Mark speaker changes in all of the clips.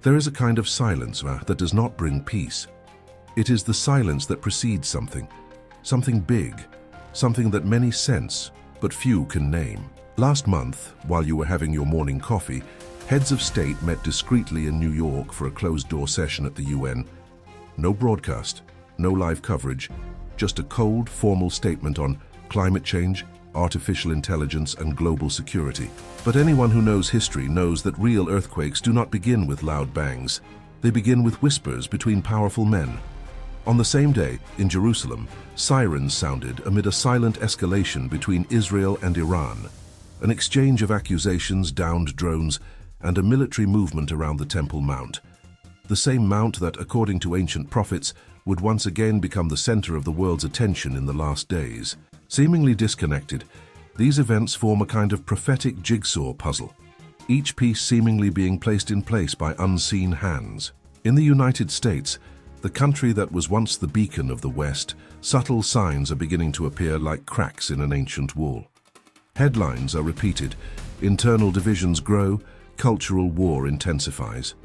Speaker 1: There is a kind of silence that does not bring peace. It is the silence that precedes something big, something that many sense, but few can name. Last month, while you were having your morning coffee, heads of state met discreetly in New York for a closed-door session at the UN. No broadcast, no live coverage, just a cold, formal statement on climate change, artificial intelligence, and global security. But anyone who knows history knows that real earthquakes do not begin with loud bangs. They begin with whispers between powerful men. On the same day, in Jerusalem, sirens sounded amid a silent escalation between Israel and Iran, an exchange of accusations, downed drones, and a military movement around the Temple Mount. The same mount that, according to ancient prophets, would once again become the center of the world's attention in the last days. Seemingly disconnected, these events form a kind of prophetic jigsaw puzzle, each piece seemingly being placed in place by unseen hands. In the United States, the country that was once the beacon of the West, subtle signs are beginning to appear like cracks in an ancient wall. Headlines are repeated, internal divisions grow, cultural war intensifies.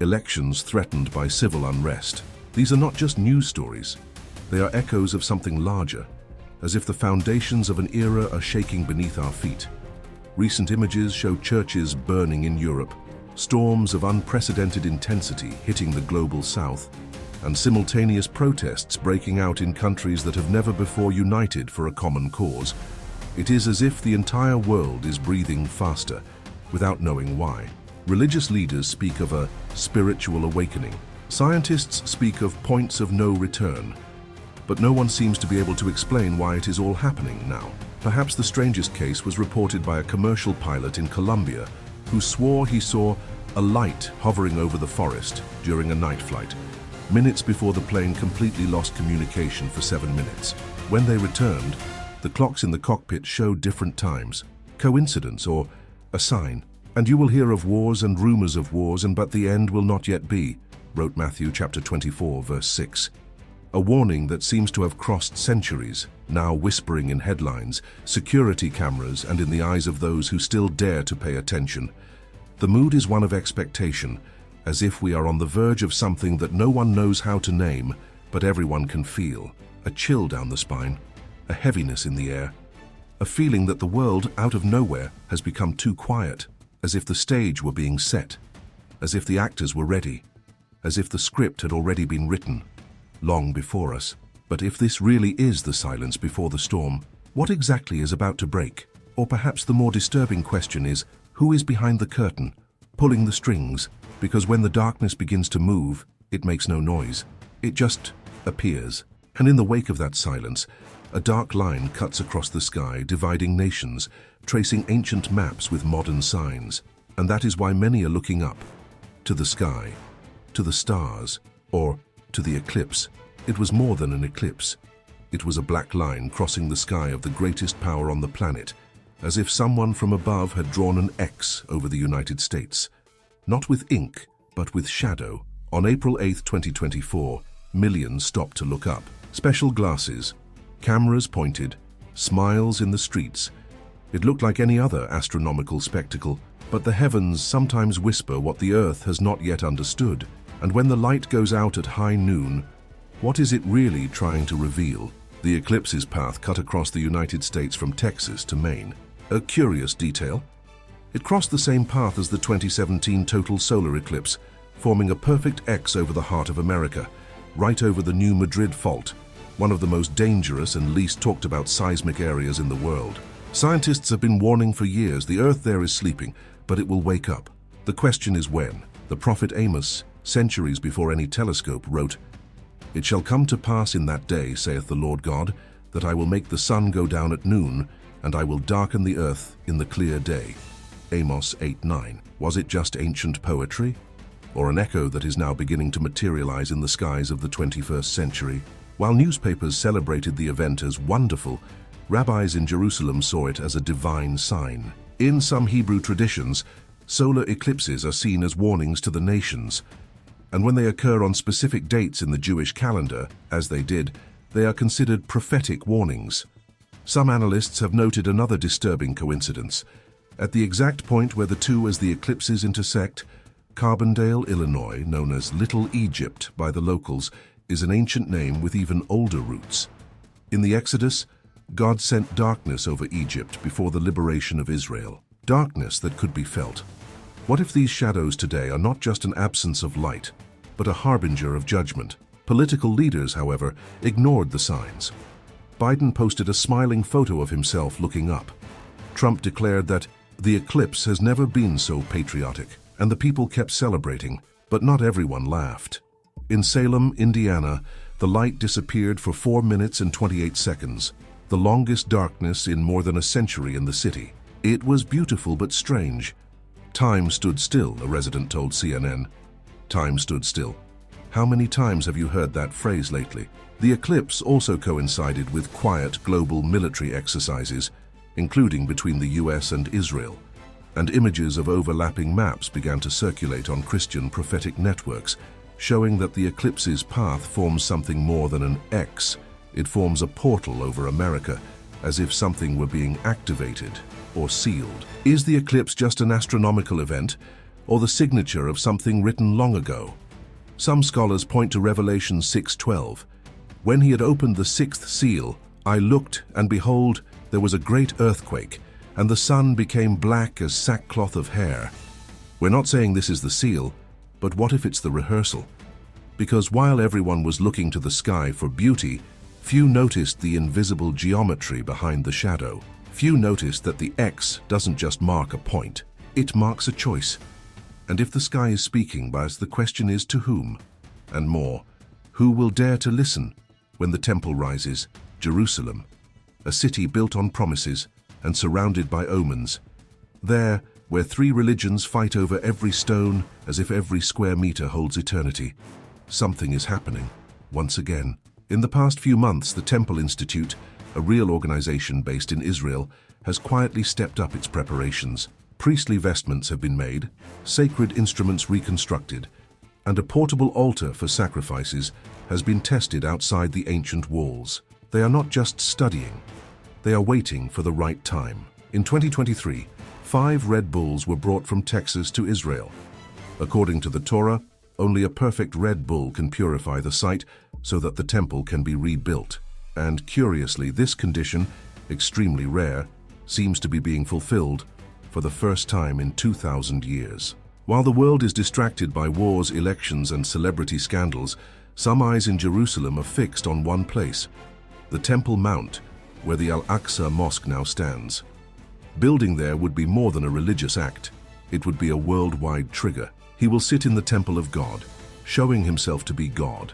Speaker 1: Elections threatened by civil unrest. These are not just news stories. They are echoes of something larger, as if the foundations of an era are shaking beneath our feet. Recent images show churches burning in Europe, storms of unprecedented intensity hitting the global south, and simultaneous protests breaking out in countries that have never before united for a common cause. It is as if the entire world is breathing faster, without knowing why. Religious leaders speak of a spiritual awakening. Scientists speak of points of no return. But no one seems to be able to explain why it is all happening now. Perhaps the strangest case was reported by a commercial pilot in Colombia who swore he saw a light hovering over the forest during a night flight, minutes before the plane completely lost communication for 7 minutes. When they returned, the clocks in the cockpit showed different times. Coincidence or a sign? And you will hear of wars and rumors of wars, but the end will not yet be, wrote Matthew chapter 24, verse 6. A warning that seems to have crossed centuries, now whispering in headlines, security cameras, and in the eyes of those who still dare to pay attention. The mood is one of expectation, as if we are on the verge of something that no one knows how to name, but everyone can feel. A chill down the spine, a heaviness in the air, a feeling that the world, out of nowhere, has become too quiet, as if the stage were being set, as if the actors were ready, as if the script had already been written long before us. But if this really is the silence before the storm, what exactly is about to break? Or perhaps the more disturbing question is, who is behind the curtain, pulling the strings? Because when the darkness begins to move, it makes no noise. It just appears. And in the wake of that silence, a dark line cuts across the sky, dividing nations, tracing ancient maps with modern signs. And that is why many are looking up, to the sky, to the stars, or to the eclipse. It was more than an eclipse. It was a black line crossing the sky of the greatest power on the planet, as if someone from above had drawn an X over the United States. Not with ink, but with shadow. On April 8, 2024, millions stopped to look up. Special glasses, cameras pointed, smiles in the streets. It looked like any other astronomical spectacle, but the heavens sometimes whisper what the earth has not yet understood. And when the light goes out at high noon, what is it really trying to reveal? The eclipse's path cut across the United States from Texas to Maine. A curious detail. It crossed the same path as the 2017 total solar eclipse, forming a perfect X over the heart of America, right over the New Madrid Fault, one of the most dangerous and least talked about seismic areas in the world. Scientists have been warning for years the Earth there is sleeping, but it will wake up. The question is when. The prophet Amos, centuries before any telescope, wrote, "It shall come to pass in that day, saith the Lord God, that I will make the sun go down at noon, and I will darken the earth in the clear day." Amos 8:9. Was it just ancient poetry, or an echo that is now beginning to materialize in the skies of the 21st century? While newspapers celebrated the event as wonderful, rabbis in Jerusalem saw it as a divine sign. In some Hebrew traditions, solar eclipses are seen as warnings to the nations, and when they occur on specific dates in the Jewish calendar, as they did, they are considered prophetic warnings. Some analysts have noted another disturbing coincidence. At the exact point where the two as the eclipses intersect, Carbondale, Illinois, known as Little Egypt by the locals, is an ancient name with even older roots. In the Exodus, God sent darkness over Egypt before the liberation of Israel. Darkness that could be felt. What if these shadows today are not just an absence of light, but a harbinger of judgment? Political leaders, however, ignored the signs. Biden posted a smiling photo of himself looking up. Trump declared that the eclipse has never been so patriotic, and the people kept celebrating, but not everyone laughed. In Salem, Indiana, the light disappeared for 4 minutes and 28 seconds, the longest darkness in more than a century in the city. It was beautiful but strange. Time stood still, a resident told CNN. Time stood still. How many times have you heard that phrase lately? The eclipse also coincided with quiet global military exercises, including between the US and Israel, and images of overlapping maps began to circulate on Christian prophetic networks, showing that the eclipse's path forms something more than an X. It forms a portal over America, as if something were being activated or sealed. Is the eclipse just an astronomical event, or the signature of something written long ago? Some scholars point to Revelation 6:12. When he had opened the sixth seal, I looked, and behold, there was a great earthquake, and the sun became black as sackcloth of hair. We're not saying this is the seal, but what if it's the rehearsal? Because while everyone was looking to the sky for beauty, few noticed the invisible geometry behind the shadow. Few noticed that the X doesn't just mark a point, it marks a choice. And if the sky is speaking, bias, the question is to whom? And more, who will dare to listen when the temple rises, Jerusalem, a city built on promises and surrounded by omens? There, where three religions fight over every stone as if every square meter holds eternity, something is happening, once again. In the past few months, the Temple Institute, a real organization based in Israel, has quietly stepped up its preparations. Priestly vestments have been made, sacred instruments reconstructed, and a portable altar for sacrifices has been tested outside the ancient walls. They are not just studying, they are waiting for the right time. In 2023, 5 Red Bulls were brought from Texas to Israel. According to the Torah, only a perfect Red Bull can purify the site so that the temple can be rebuilt. And curiously, this condition, extremely rare, seems to be being fulfilled for the first time in 2,000 years. While the world is distracted by wars, elections, and celebrity scandals, some eyes in Jerusalem are fixed on one place, the Temple Mount, where the Al-Aqsa Mosque now stands. Building there would be more than a religious act. It would be a worldwide trigger. He will sit in the temple of God, showing himself to be God.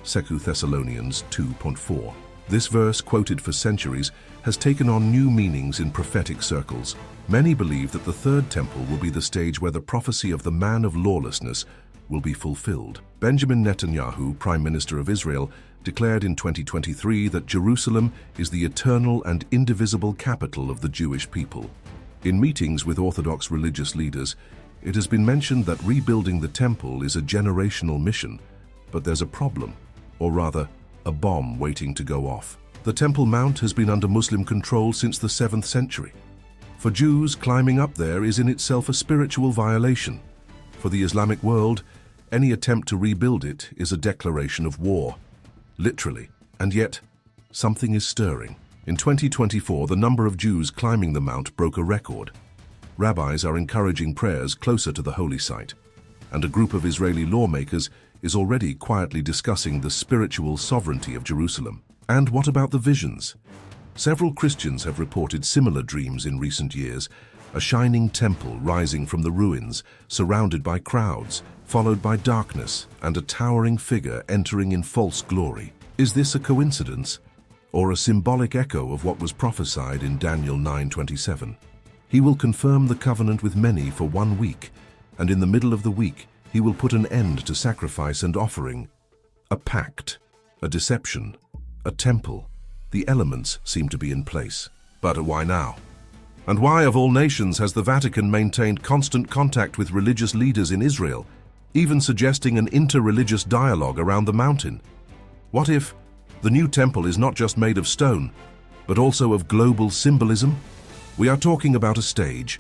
Speaker 1: 2 Thessalonians 2:4. This verse, quoted for centuries, has taken on new meanings in prophetic circles. Many believe that the third temple will be the stage where the prophecy of the man of lawlessness will be fulfilled. Benjamin Netanyahu, Prime Minister of Israel, declared in 2023 that Jerusalem is the eternal and indivisible capital of the Jewish people. In meetings with Orthodox religious leaders, it has been mentioned that rebuilding the temple is a generational mission, but there's a problem, or rather, a bomb waiting to go off. The Temple Mount has been under Muslim control since the 7th century. For Jews, climbing up there is in itself a spiritual violation. For the Islamic world, any attempt to rebuild it is a declaration of war, literally. And yet, something is stirring. In 2024, the number of Jews climbing the mount broke a record. Rabbis are encouraging prayers closer to the holy site, and a group of Israeli lawmakers is already quietly discussing the spiritual sovereignty of Jerusalem. And what about the visions? Several Christians have reported similar dreams in recent years, a shining temple rising from the ruins, surrounded by crowds, followed by darkness, and a towering figure entering in false glory. Is this a coincidence, or a symbolic echo of what was prophesied in Daniel 9:27? He will confirm the covenant with many for 1 week, and in the middle of the week, he will put an end to sacrifice and offering. A pact, a deception, a temple. The elements seem to be in place. But why now? And why, of all nations, has the Vatican maintained constant contact with religious leaders in Israel, even suggesting an inter-religious dialogue around the mountain? What if the new temple is not just made of stone, but also of global symbolism? We are talking about a stage,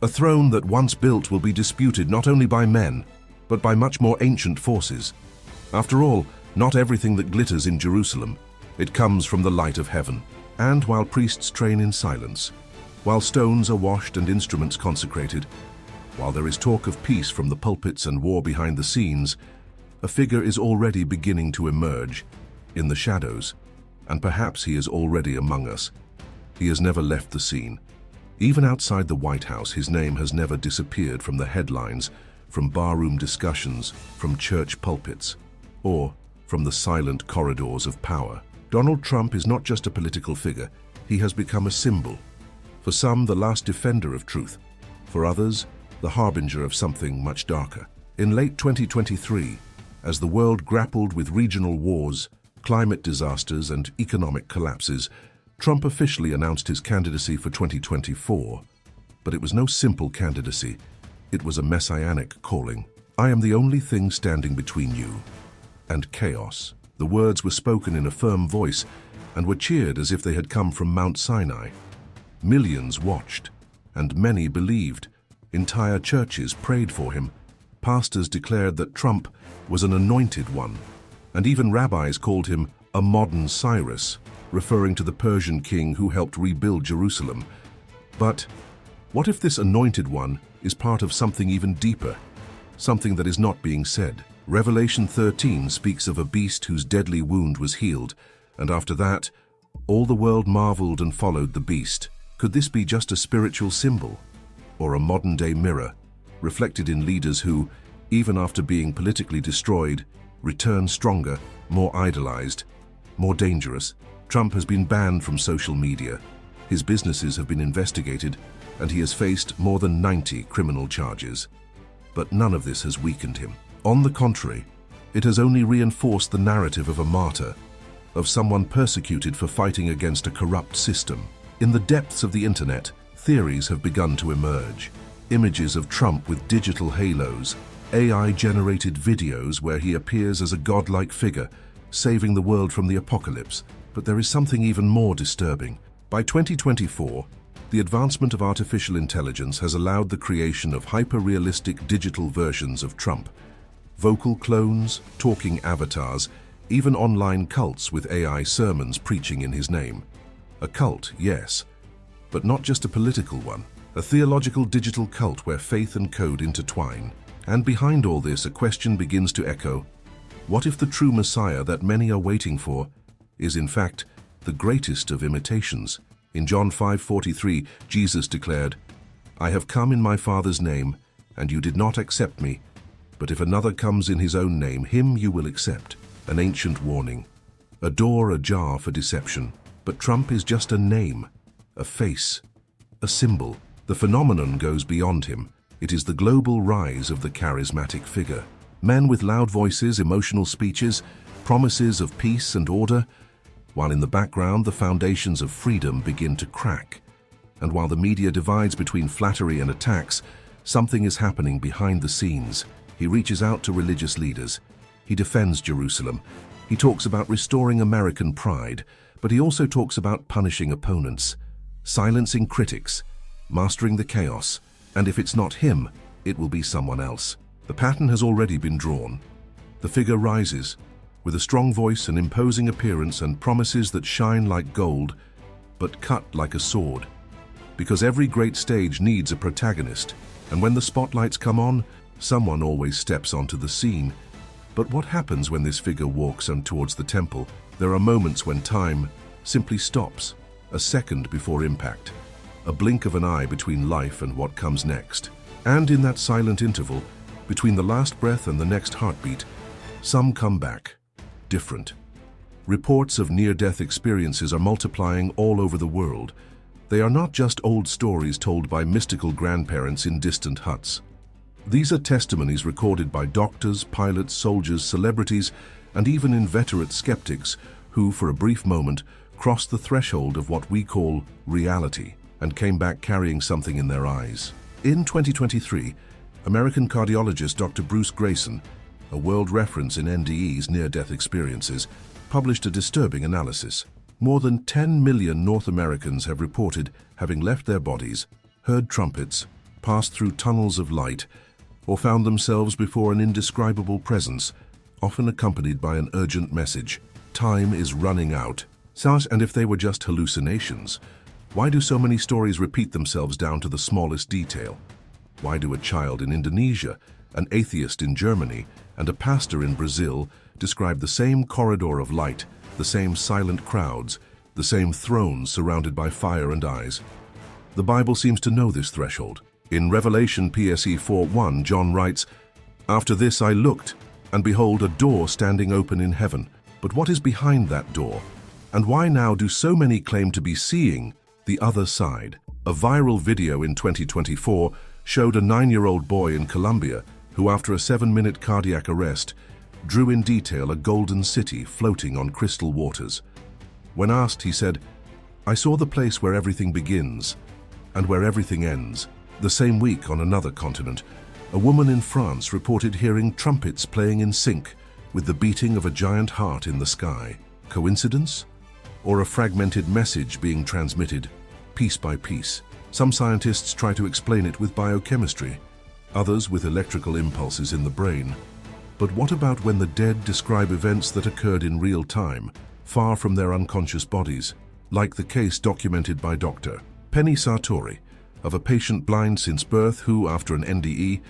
Speaker 1: A throne that once built will be disputed not only by men, but by much more ancient forces. After all, not everything that glitters in Jerusalem. It comes from the light of heaven. And while priests train in silence, while stones are washed and instruments consecrated, while there is talk of peace from the pulpits and war behind the scenes, a figure is already beginning to emerge in the shadows, and perhaps he is already among us. He has never left the scene. Even outside the White House, his name has never disappeared from the headlines, from barroom discussions, from church pulpits, or from the silent corridors of power. Donald Trump is not just a political figure, he has become a symbol. For some, the last defender of truth. For others, the harbinger of something much darker. In late 2023, as the world grappled with regional wars, climate disasters, and economic collapses, Trump officially announced his candidacy for 2024. But it was no simple candidacy. It was a messianic calling. I am the only thing standing between you and chaos. The words were spoken in a firm voice and were cheered as if they had come from Mount Sinai. Millions watched, and many believed. Entire churches prayed for him. Pastors declared that Trump was an anointed one, and even rabbis called him a modern Cyrus, referring to the Persian king who helped rebuild Jerusalem. But what if this anointed one is part of something even deeper, something that is not being said? Revelation 13 speaks of a beast whose deadly wound was healed, and after that, all the world marveled and followed the beast. Could this be just a spiritual symbol, or a modern-day mirror, reflected in leaders who, even after being politically destroyed, return stronger, more idolized, more dangerous? Trump has been banned from social media. His businesses have been investigated, and he has faced more than 90 criminal charges. But none of this has weakened him. On the contrary, it has only reinforced the narrative of a martyr, of someone persecuted for fighting against a corrupt system. In the depths of the internet, theories have begun to emerge. Images of Trump with digital halos, AI-generated videos where he appears as a godlike figure, saving the world from the apocalypse. But there is something even more disturbing. By 2024, the advancement of artificial intelligence has allowed the creation of hyper-realistic digital versions of Trump. Vocal clones, talking avatars, even online cults with AI sermons preaching in his name. A cult, yes, but not just a political one. A theological digital cult where faith and code intertwine. And behind all this, a question begins to echo. What if the true Messiah that many are waiting for is in fact the greatest of imitations? In John 5:43, Jesus declared, "I have come in my Father's name, and you did not accept me. But if another comes in his own name, him you will accept." An ancient warning, a door ajar for deception. But Trump is just a name, a face, a symbol. The phenomenon goes beyond him. It is the global rise of the charismatic figure. Men with loud voices, emotional speeches, promises of peace and order, while in the background the foundations of freedom begin to crack. And while the media divides between flattery and attacks, something is happening behind the scenes. He reaches out to religious leaders. He defends Jerusalem. He talks about restoring American pride, but he also talks about punishing opponents, silencing critics, mastering the chaos, and if it's not him, it will be someone else. The pattern has already been drawn. The figure rises, with a strong voice, an imposing appearance, and promises that shine like gold, but cut like a sword. Because every great stage needs a protagonist, and when the spotlights come on, someone always steps onto the scene. But what happens when this figure walks on towards the temple? There are moments when time simply stops, a second before impact, a blink of an eye between life and what comes next. And in that silent interval, between the last breath and the next heartbeat, some come back, different. Reports of near-death experiences are multiplying all over the world. They are not just old stories told by mystical grandparents in distant huts. These are testimonies recorded by doctors, pilots, soldiers, celebrities, and even inveterate skeptics who, for a brief moment, crossed the threshold of what we call reality and came back carrying something in their eyes. In 2023, American cardiologist Dr. Bruce Grayson, a world reference in NDE's near-death experiences, published a disturbing analysis. More than 10 million North Americans have reported having left their bodies, heard trumpets, passed through tunnels of light, or found themselves before an indescribable presence, often accompanied by an urgent message. Time is running out. And if they were just hallucinations, why do so many stories repeat themselves down to the smallest detail? Why do a child in Indonesia, an atheist in Germany, and a pastor in Brazil describe the same corridor of light, the same silent crowds, the same thrones surrounded by fire and eyes? The Bible seems to know this threshold. In Revelation PSE 4:1, John writes, "After this I looked, and behold a door standing open in heaven. But what is behind that door? And why now do so many claim to be seeing the other side?" A viral video in 2024 showed a 9-year-old boy in Colombia who, after a 7-minute cardiac arrest, drew in detail a golden city floating on crystal waters. When asked, he said, "I saw the place where everything begins and where everything ends." The same week, on another continent, a woman in France reported hearing trumpets playing in sync with the beating of a giant heart in the sky. Coincidence? Or a fragmented message being transmitted, piece by piece? Some scientists try to explain it with biochemistry, others with electrical impulses in the brain. But what about when the dead describe events that occurred in real time, far from their unconscious bodies, like the case documented by Dr. Penny Sartori, of a patient blind since birth who, after an NDE,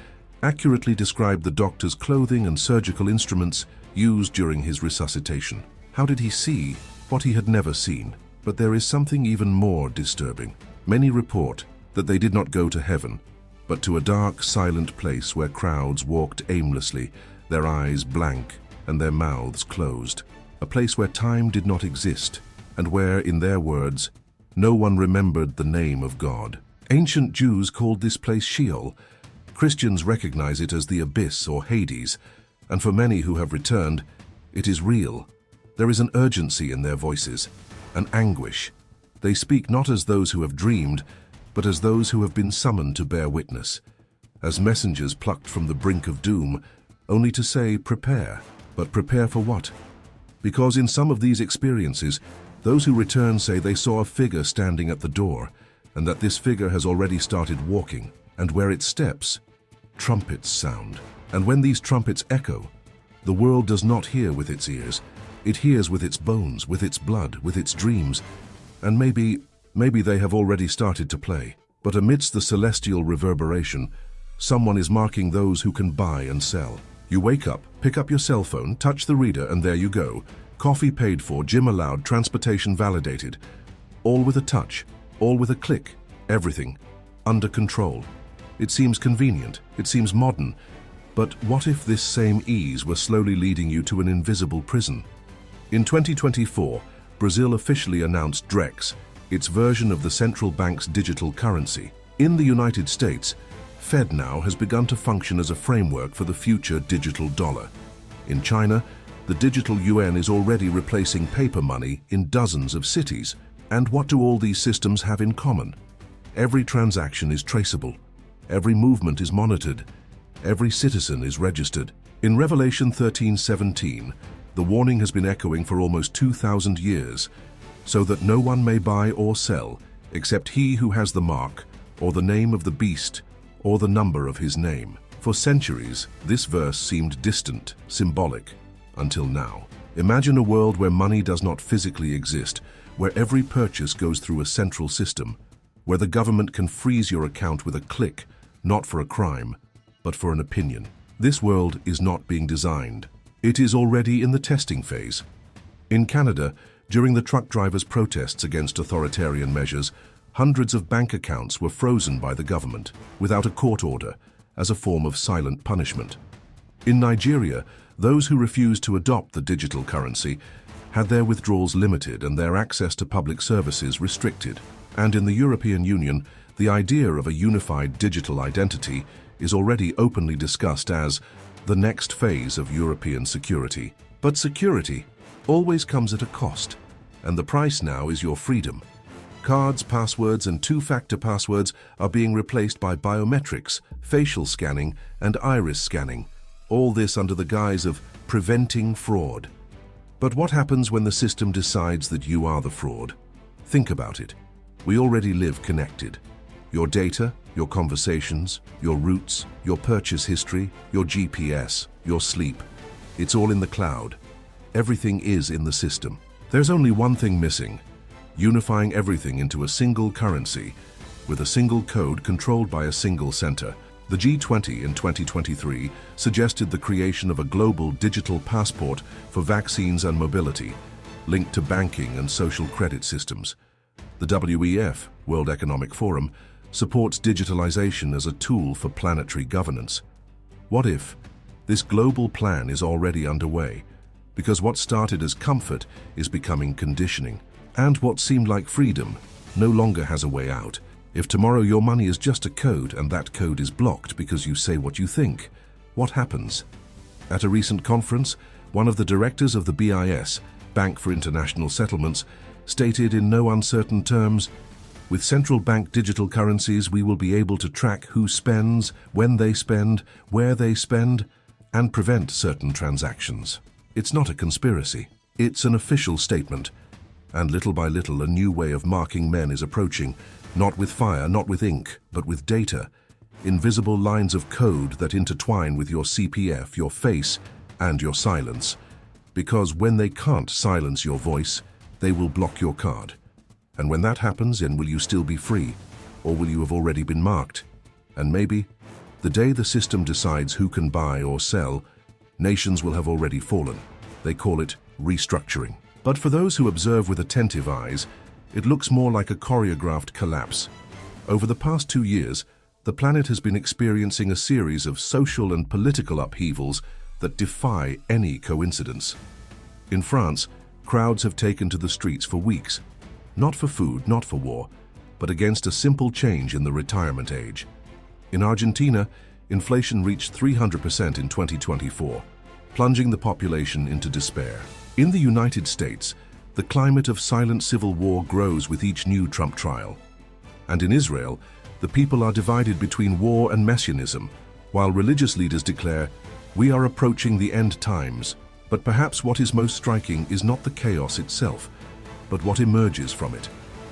Speaker 1: accurately described the doctor's clothing and surgical instruments used during his resuscitation. How did he see what he had never seen? But there is something even more disturbing. Many report that they did not go to heaven, but to a dark, silent place where crowds walked aimlessly, their eyes blank and their mouths closed. A place where time did not exist, and where, in their words, no one remembered the name of God. Ancient Jews called this place Sheol. Christians recognize it as the abyss or Hades, and for many who have returned, it is real. There is an urgency in their voices, an anguish. They speak not as those who have dreamed, but as those who have been summoned to bear witness, as messengers plucked from the brink of doom, only to say, "Prepare." But prepare for what? Because in some of these experiences, those who return say they saw a figure standing at the door, and that this figure has already started walking, and where it steps, trumpets sound. And when these trumpets echo, the world does not hear with its ears. It hears with its bones, with its blood, with its dreams, and maybe they have already started to play. But amidst the celestial reverberation, someone is marking those who can buy and sell. You wake up, pick up your cell phone, touch the reader, and there you go. Coffee paid for, gym allowed, transportation validated. All with a touch, all with a click, everything under control. It seems convenient, it seems modern, but what if this same ease were slowly leading you to an invisible prison? In 2024, Brazil officially announced Drex, its version of the central bank's digital currency. In the United States, FedNow has begun to function as a framework for the future digital dollar. In China, the digital yuan is already replacing paper money in dozens of cities. And what do all these systems have in common? Every transaction is traceable. Every movement is monitored. Every citizen is registered. In Revelation 13:17, the warning has been echoing for almost 2,000 years, so that no one may buy or sell except he who has the mark, or the name of the beast, or the number of his name. For centuries, this verse seemed distant, symbolic, until now. Imagine a world where money does not physically exist, where every purchase goes through a central system, where the government can freeze your account with a click, not for a crime, but for an opinion. This world is not being designed. It is already in the testing phase. In Canada, during the truck drivers' protests against authoritarian measures, hundreds of bank accounts were frozen by the government, without a court order, as a form of silent punishment. In Nigeria, those who refused to adopt the digital currency had their withdrawals limited and their access to public services restricted. And in the European Union, the idea of a unified digital identity is already openly discussed as the next phase of European security. But security always comes at a cost, and the price now is your freedom. Cards, passwords, and two-factor passwords are being replaced by biometrics, facial scanning, and iris scanning, all this under the guise of preventing fraud. But what happens when the system decides that you are the fraud? Think about it. We already live connected. Your data, your conversations, your routes, your purchase history, your GPS, your sleep. It's all in the cloud. Everything is in the system. There's only one thing missing: unifying everything into a single currency with a single code controlled by a single center. The G20 in 2023 suggested the creation of a global digital passport for vaccines and mobility, linked to banking and social credit systems. The WEF, World Economic Forum, supports digitalization as a tool for planetary governance. What if this global plan is already underway? Because what started as comfort is becoming conditioning, and what seemed like freedom no longer has a way out. If tomorrow your money is just a code and that code is blocked because you say what you think, what happens? At a recent conference, one of the directors of the BIS, Bank for International Settlements, stated in no uncertain terms, "With central bank digital currencies, we will be able to track who spends, when they spend, where they spend, and prevent certain transactions." It's not a conspiracy. It's an official statement. And little by little, a new way of marking men is approaching, not with fire, not with ink, but with data. Invisible lines of code that intertwine with your CPF, your face, and your silence. Because when they can't silence your voice, they will block your card. And when that happens, then will you still be free? Or will you have already been marked? And maybe, the day the system decides who can buy or sell, nations will have already fallen. They call it restructuring. But for those who observe with attentive eyes, it looks more like a choreographed collapse. Over the past 2 years, the planet has been experiencing a series of social and political upheavals that defy any coincidence. In France, crowds have taken to the streets for weeks, not for food, not for war, but against a simple change in the retirement age. In Argentina, inflation reached 300% in 2024, plunging the population into despair. In the United States, the climate of silent civil war grows with each new Trump trial. And in Israel, the people are divided between war and messianism, while religious leaders declare, "We are approaching the end times." But perhaps what is most striking is not the chaos itself, but what emerges from it.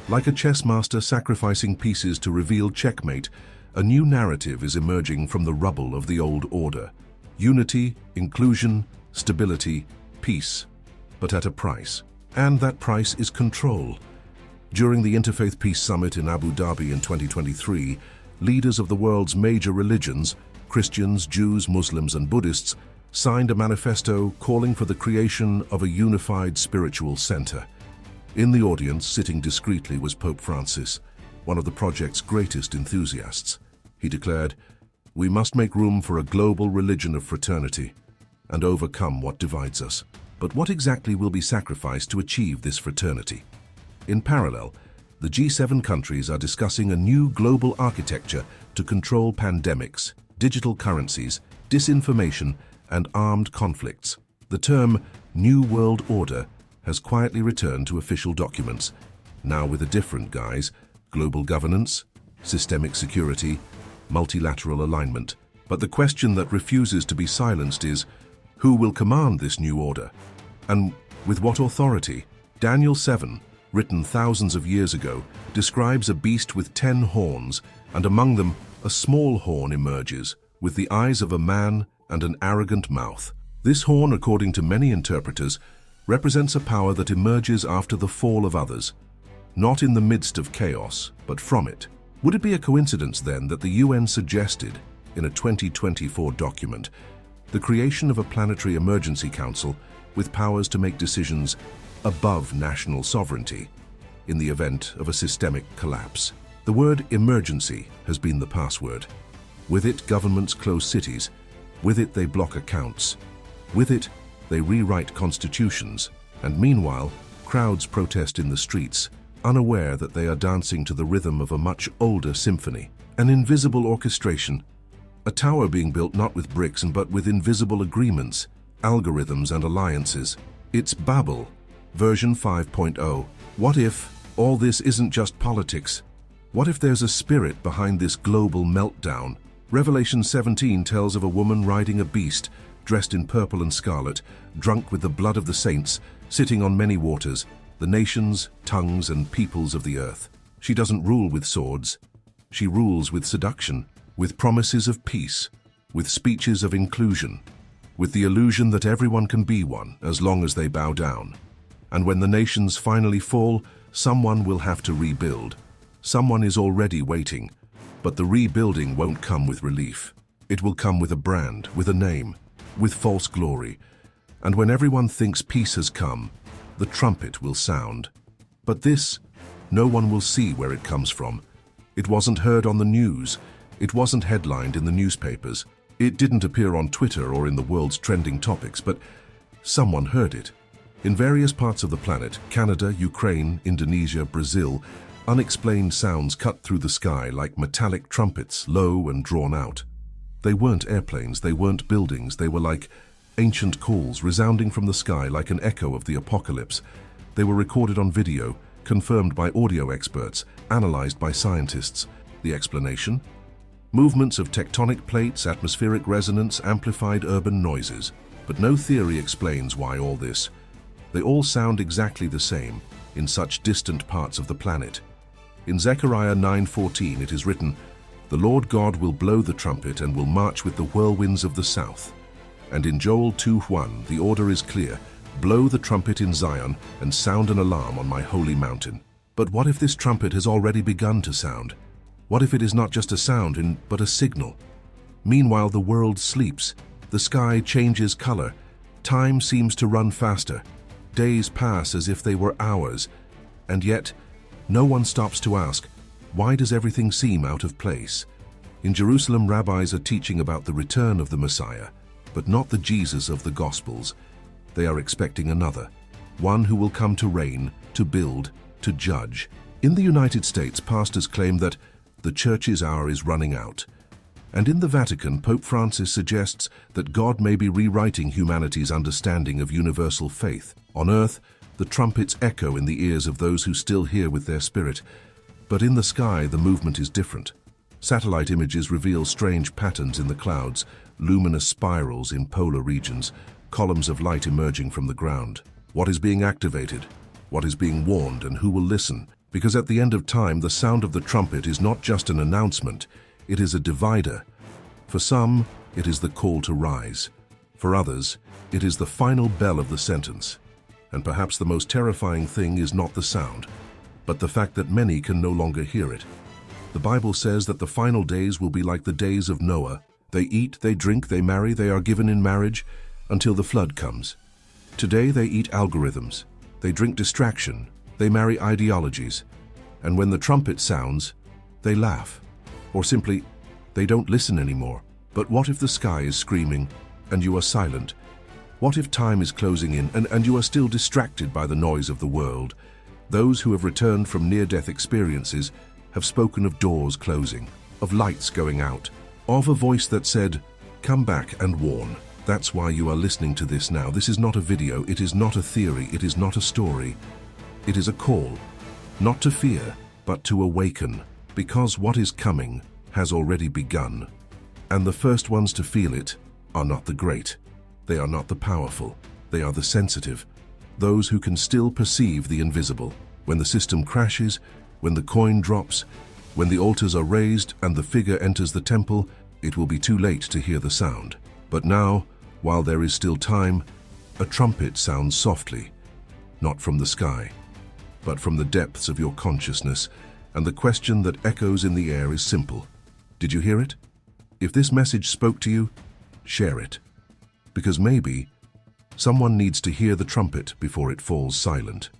Speaker 1: Like a chess master sacrificing pieces to reveal checkmate, a new narrative is emerging from the rubble of the old order. Unity, inclusion, stability, peace, but at a price. And that price is control. During the Interfaith Peace Summit in Abu Dhabi in 2023, leaders of the world's major religions, Christians, Jews, Muslims, and Buddhists, signed a manifesto calling for the creation of a unified spiritual center. In the audience, sitting discreetly, was Pope Francis, one of the project's greatest enthusiasts. He declared, "We must make room for a global religion of fraternity and overcome what divides us." But what exactly will be sacrificed to achieve this fraternity? In parallel, the G7 countries are discussing a new global architecture to control pandemics, digital currencies, disinformation, and armed conflicts. The term New World Order has quietly returned to official documents, now with a different guise: global governance, systemic security, multilateral alignment. But the question that refuses to be silenced is, who will command this new order? And with what authority? Daniel 7, written thousands of years ago, describes a beast with 10 horns, and among them a small horn emerges, with the eyes of a man and an arrogant mouth. This horn, according to many interpreters, represents a power that emerges after the fall of others, not in the midst of chaos, but from it. Would it be a coincidence, then, that the UN suggested, in a 2024 document, the creation of a planetary emergency council with powers to make decisions above national sovereignty in the event of a systemic collapse? The word emergency has been the password. With it, governments close cities. With it, they block accounts. With it, they rewrite constitutions. And meanwhile, crowds protest in the streets, unaware that they are dancing to the rhythm of a much older symphony. An invisible orchestration. A tower being built not with bricks but with invisible agreements, algorithms, and alliances. It's Babel, version 5.0. What if all this isn't just politics? What if there's a spirit behind this global meltdown? Revelation 17 tells of a woman riding a beast, dressed in purple and scarlet, drunk with the blood of the saints, sitting on many waters, the nations, tongues, and peoples of the earth. She doesn't rule with swords. She rules with seduction, with promises of peace, with speeches of inclusion, with the illusion that everyone can be one as long as they bow down. And when the nations finally fall, someone will have to rebuild. Someone is already waiting, but the rebuilding won't come with relief. It will come with a brand, with a name, with false glory. And when everyone thinks peace has come, the trumpet will sound. But this, no one will see where it comes from. It wasn't heard on the news. It wasn't headlined in the newspapers. It didn't appear on Twitter or in the world's trending topics, but someone heard it. In various parts of the planet, Canada, Ukraine, Indonesia, Brazil, unexplained sounds cut through the sky like metallic trumpets, low and drawn out. They weren't airplanes, they weren't buildings, they were like ancient calls resounding from the sky like an echo of the apocalypse. They were recorded on video, confirmed by audio experts, analyzed by scientists. The explanation? Movements of tectonic plates, atmospheric resonance, amplified urban noises. But no theory explains why all this. They all sound exactly the same in such distant parts of the planet. In Zechariah 9:14 it is written, "The Lord God will blow the trumpet and will march with the whirlwinds of the south." And in Joel 2:1 the order is clear, "Blow the trumpet in Zion and sound an alarm on my holy mountain." But what if this trumpet has already begun to sound? What if it is not just a sound, but a signal? Meanwhile, the world sleeps. The sky changes color. Time seems to run faster. Days pass as if they were hours. And yet, no one stops to ask, why does everything seem out of place? In Jerusalem, rabbis are teaching about the return of the Messiah, but not the Jesus of the Gospels. They are expecting another, one who will come to reign, to build, to judge. In the United States, pastors claim that the church's hour is running out. And in the Vatican, Pope Francis suggests that God may be rewriting humanity's understanding of universal faith. On earth, the trumpets echo in the ears of those who still hear with their spirit. But in the sky, the movement is different. Satellite images reveal strange patterns in the clouds, luminous spirals in polar regions, columns of light emerging from the ground. What is being activated? What is being warned, and who will listen? Because at the end of time, the sound of the trumpet is not just an announcement, it is a divider. For some, it is the call to rise. For others, it is the final bell of the sentence. And perhaps the most terrifying thing is not the sound, but the fact that many can no longer hear it. The Bible says that the final days will be like the days of Noah. They eat, they drink, they marry, they are given in marriage until the flood comes. Today they eat algorithms, they drink distraction, they marry ideologies, and when the trumpet sounds, they laugh. Or simply, they don't listen anymore. But what if the sky is screaming and you are silent? What if time is closing in and you are still distracted by the noise of the world? Those who have returned from near-death experiences have spoken of doors closing, of lights going out, of a voice that said, "Come back and warn." That's why you are listening to this now. This is not a video, it is not a theory, it is not a story. It is a call, not to fear, but to awaken, because what is coming has already begun. And the first ones to feel it are not the great. They are not the powerful. They are the sensitive. Those who can still perceive the invisible. When the system crashes, when the coin drops, when the altars are raised and the figure enters the temple, it will be too late to hear the sound. But now, while there is still time, a trumpet sounds softly, not from the sky, but from the depths of your consciousness, and the question that echoes in the air is simple. Did you hear it? If this message spoke to you, share it. Because maybe someone needs to hear the trumpet before it falls silent.